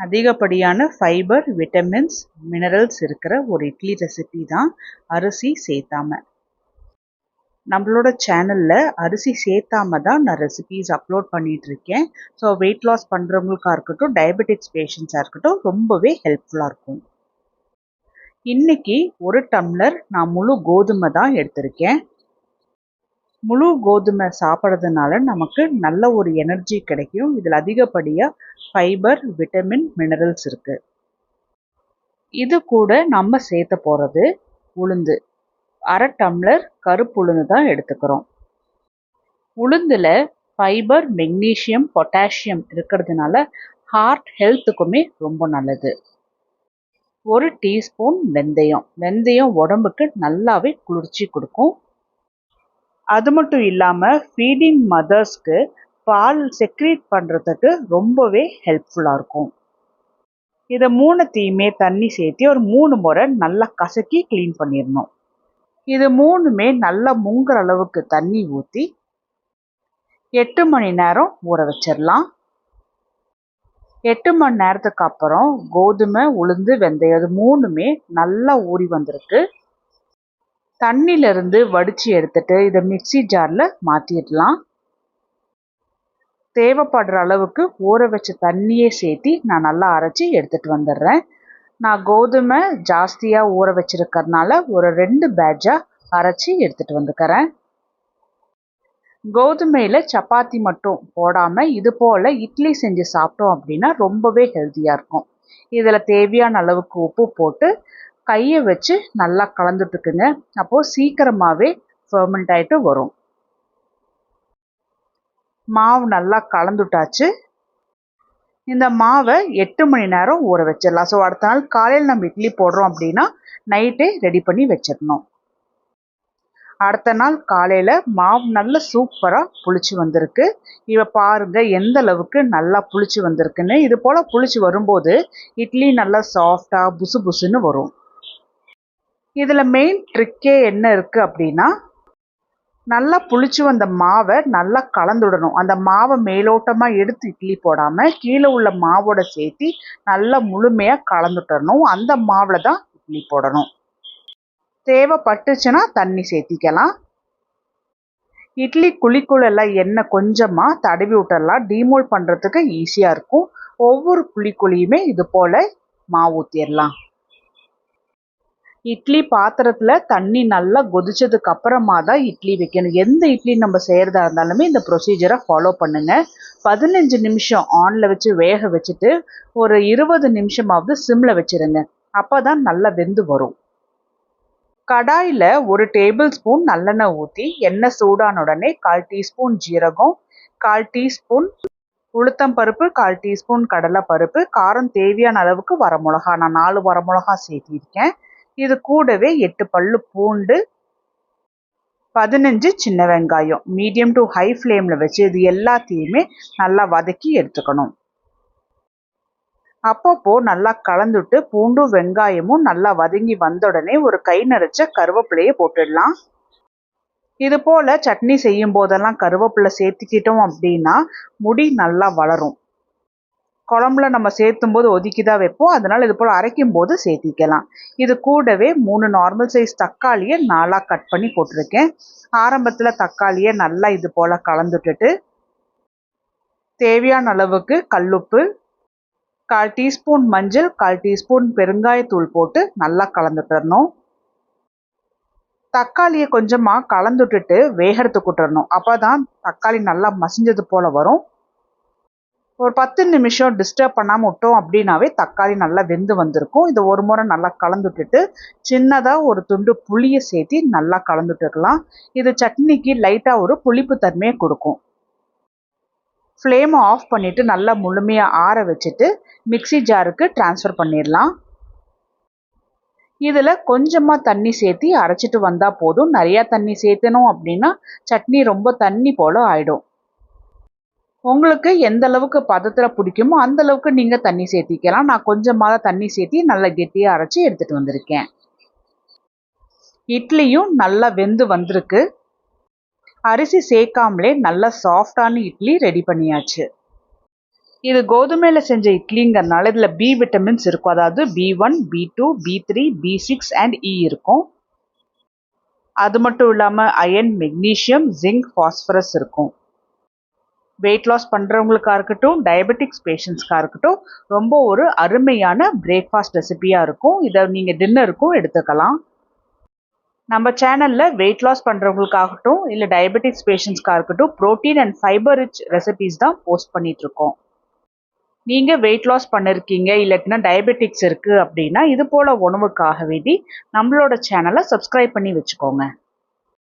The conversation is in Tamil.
அதிகப்படியான ஃபைபர், விட்டமின்ஸ், மினரல்ஸ் இருக்கிற ஒரு இட்லி ரெசிபி தான் அரிசி சேர்த்தாம. நம்மளோட சேனலில் அரிசி சேர்த்தாம தான் நான் ரெசிபீஸ் அப்லோட் பண்ணிகிட்ருக்கேன். ஸோ வெயிட் லாஸ் பண்ணுறவங்களுக்கா இருக்கட்டும், டயபெட்டிக்ஸ் பேஷண்ட்ஸாக இருக்கட்டும் ரொம்பவே ஹெல்ப்ஃபுல்லாக இருக்கும். இன்றைக்கி 1 டம்ளர் நான் முழு கோதுமை தான் எடுத்திருக்கேன். முழு கோதுமை சாப்பிட்றதுனால நமக்கு நல்ல ஒரு எனர்ஜி கிடைக்கும். இதில் அதிகப்படியாக ஃபைபர், விட்டமின், மினரல்ஸ் இருக்குது. இது கூட நம்ம சேர்த்த போகிறது உளுந்து. 1/2 டம்ளர் கருப்பு உளுந்து தான் எடுத்துக்கிறோம். உளுந்தில் ஃபைபர், மெக்னீஷியம், பொட்டாசியம் இருக்கிறதுனால ஹார்ட் ஹெல்த்துக்குமே ரொம்ப நல்லது. 1 டீஸ்பூன் வெந்தயம். வெந்தயம் உடம்புக்கு நல்லாவே குளிர்ச்சி கொடுக்கும். அது மட்டும் இல்லாமல் ஃபீடிங் மதர்ஸ்க்கு பால் செக்ரீட் பண்ணுறதுக்கு ரொம்பவே ஹெல்ப்ஃபுல்லாக இருக்கும். இதை 3த்தையுமே தண்ணி சேர்த்து ஒரு 3 முறை நல்லா கசக்கி க்ளீன் பண்ணிடணும். இது 3மே நல்லா முங்குற அளவுக்கு தண்ணி ஊற்றி 8 மணி நேரம் ஊற வச்சிடலாம். 8 மணி நேரத்துக்கு அப்புறம் கோதுமை, உளுந்து, வெந்தயம் இது 3மே நல்லா ஊறி வந்திருக்கு. தண்ணியிலிருந்து வடித்து எடுத்துட்டு இதை மிக்ஸி ஜாரில் மாற்றிடலாம். தேவைப்படுற அளவுக்கு ஊற வச்ச தண்ணியே சேர்த்து நான் நல்லா அரைச்சி எடுத்துகிட்டு வந்துடுறேன். நான் கோதுமை ஜாஸ்தியாக ஊற வச்சிருக்கிறதுனால ஒரு 2 பேட்சாக அரைச்சி எடுத்துகிட்டு வந்துக்கிறேன். கோதுமையில் சப்பாத்தி மட்டும் போடாமல் இது போல் இட்லி செஞ்சு சாப்பிட்டோம் அப்படின்னா ரொம்பவே ஹெல்த்தியாக இருக்கும். இதில் தேவையான அளவுக்கு உப்பு போட்டு கையை வச்சு நல்லா கலந்துட்டுக்குங்க. அப்போது சீக்கிரமாகவே ஃபெர்மெண்ட் ஆகிட்டு வரும். மாவு நல்லா கலந்துட்டாச்சு. இந்த மாவை 8 மணி நேரம் ஊற வச்சிடலாம். ஸோ அடுத்த நாள் காலையில் நம்ம இட்லி போடுறோம் அப்படின்னா நைட்டே ரெடி பண்ணி வச்சிடணும். அடுத்த நாள் காலையில் மாவு நல்லா சூப்பராக புளிச்சு வந்திருக்கு. இவ பாருங்கள் எந்த அளவுக்கு நல்லா புளிச்சு வந்திருக்குன்னு. இது போல் புளிச்சு வரும்போது இட்லி நல்லா சாஃப்டாக புசு புசுன்னு வரும். இதில் மெயின் ட்ரிக்கே என்ன இருக்குது அப்படின்னா நல்லா புளிச்சு வந்த மாவை நல்லா கலந்துடணும். அந்த மாவை மேலோட்டமாக எடுத்து இட்லி போடாமல் கீழே உள்ள மாவோட சேர்த்து நல்லா முழுமையாக கலந்துட்டணும். அந்த மாவில் தான் இட்லி போடணும். தேவைப்பட்டுச்சுன்னா தண்ணி சேர்த்திக்கலாம். இட்லி குழிக்குள்ளெல்லாம் எண்ணெய் கொஞ்சமாக தடவி விட்டுடலாம். டீமோல்ட் பண்ணுறதுக்கு ஈஸியாக இருக்கும். ஒவ்வொரு குழிக்குழியுமே இது போல் மாவு ஊற்றிடலாம். இட்லி பாத்திரத்தில் தண்ணி நல்லா கொதிச்சதுக்கு அப்புறமா தான் இட்லி வைக்கணும். எந்த இட்லி நம்ம செய்கிறதா இருந்தாலுமே இந்த ப்ரொசீஜரை ஃபாலோ பண்ணுங்கள். 15 நிமிஷம் ஆனில் வச்சு வேக வச்சுட்டு ஒரு 20 நிமிஷமாவது சிம்மில் வச்சுருங்க. அப்போ தான் நல்லா வெந்து வரும். கடாயில் 1 டேபிள் ஸ்பூன் நல்லெண்ணெய் ஊற்றி எண்ணெய் சூடான உடனே 1/4 டீஸ்பூன் ஜீரகம், 1/4 டீஸ்பூன் உளுத்தம்பருப்பு, 1/4 டீஸ்பூன் கடலைப்பருப்பு, காரம் தேவையான அளவுக்கு வரமிளகா. நான் 4 வரமிளகா சேர்த்திருக்கேன். இது கூடவே 8 பல்லு பூண்டு, 15 சின்ன வெங்காயம் மீடியம் டு ஹை ஃப்ளேமில் வச்சு இது எல்லாத்தையுமே நல்லா வதக்கி எடுத்துக்கணும். அப்பப்போ நல்லா கலந்துட்டு பூண்டும் வெங்காயமும் நல்லா வதங்கி வந்த உடனே ஒரு கை நிறைச்ச கருவேப்பிலையை போட்டுடலாம். இது போல் சட்னி செய்யும் போதெல்லாம் கருவேப்பிலை சேர்த்துக்கிட்டோம் அப்படின்னா முடி நல்லா வளரும். குழம்புல நம்ம சேர்த்தும் போது ஒதுக்கி தான் வைப்போம். அதனால் இது போல் அரைக்கும் போது சேர்த்திக்கலாம். இது கூடவே 3 நார்மல் சைஸ் தக்காளியை 4ஆக கட் பண்ணி போட்டிருக்கேன். ஆரம்பத்தில் தக்காளியை நல்லா இது போல் கலந்துட்டுட்டு தேவையான அளவுக்கு கல்லுப்பு, 1/4 டீஸ்பூன் மஞ்சள், 1/4 டீஸ்பூன் பெருங்காயத்தூள் போட்டு நல்லா கலந்துட்டுறணும். தக்காளியை கொஞ்சமாக கலந்துட்டுட்டு வேகிறதுக்கு விட்டுறணும். அப்போ தான் தக்காளி நல்லா மசிஞ்சது போல் வரும். ஒரு 10 நிமிஷம் டிஸ்டர்ப் பண்ணாமல் விட்டோம் அப்படின்னாவே தக்காளி நல்லா வெந்து வந்திருக்கும். இதை ஒரு முறை நல்லா கலந்துட்டுட்டு சின்னதாக ஒரு துண்டு புளியை சேர்த்து நல்லா கலந்துட்டுக்கலாம். இது சட்னிக்கு லைட்டாக ஒரு புளிப்பு தன்மையை கொடுக்கும். ஃப்ளேமை ஆஃப் பண்ணிவிட்டு நல்லா முழுமையாக ஆற வச்சுட்டு மிக்ஸி ஜாருக்கு ட்ரான்ஸ்ஃபர் பண்ணிடலாம். இதில் கொஞ்சமாக தண்ணி சேர்த்து அரைச்சிட்டு வந்தால் போதும். நிறையா தண்ணி சேர்த்தணும் அப்படின்னா சட்னி ரொம்ப தண்ணி போல் ஆகிடும். உங்களுக்கு எந்த அளவுக்கு பதத்தில் பிடிக்குமோ அந்த அளவுக்கு நீங்கள் தண்ணி சேர்த்திக்கலாம். நான் கொஞ்சமாக தண்ணி சேர்த்தி நல்லா கெட்டியாக அரைச்சி எடுத்துகிட்டு வந்திருக்கேன். இட்லியும் நல்லா வெந்து வந்திருக்கு. அரிசி சேர்க்காமலே நல்லா சாஃப்டான இட்லி ரெடி பண்ணியாச்சு. இது கோதுமையில் செஞ்ச இட்லிங்கிறதுனால இதில் பி விட்டமின்ஸ் இருக்கும். அதாவது B1, B2, B3, B6 and E இருக்கும். அது மட்டும் இல்லாமல் அயன், மெக்னீஷியம், ஜிங்க், ஃபாஸ்பரஸ் இருக்கும். வெயிட் லாஸ் பண்ணுறவங்களுக்கா இருக்கட்டும், டயபெட்டிக்ஸ் பேஷண்ட்ஸ்க்காக இருக்கட்டும், ரொம்ப ஒரு அருமையான பிரேக்ஃபாஸ்ட் ரெசிபியாக இருக்கும். இதை நீங்கள் டின்னருக்கும் எடுத்துக்கலாம். நம்ம சேனலில் வெயிட் லாஸ் பண்ணுறவங்களுக்காகட்டும் இல்லை டயபெட்டிக்ஸ் பேஷண்ட்ஸ்க்காக இருக்கட்டும், protein and fibre rich recipes தான் போஸ்ட் பண்ணிகிட்ருக்கோம். நீங்கள் வெயிட் லாஸ் பண்ணிருக்கீங்க இல்லாட்டினா டயபெட்டிக்ஸ் இருக்குது அப்படின்னா இது போல் உணவுக்காக வேண்டி நம்மளோட சேனலை சப்ஸ்கிரைப் பண்ணி வச்சுக்கோங்க.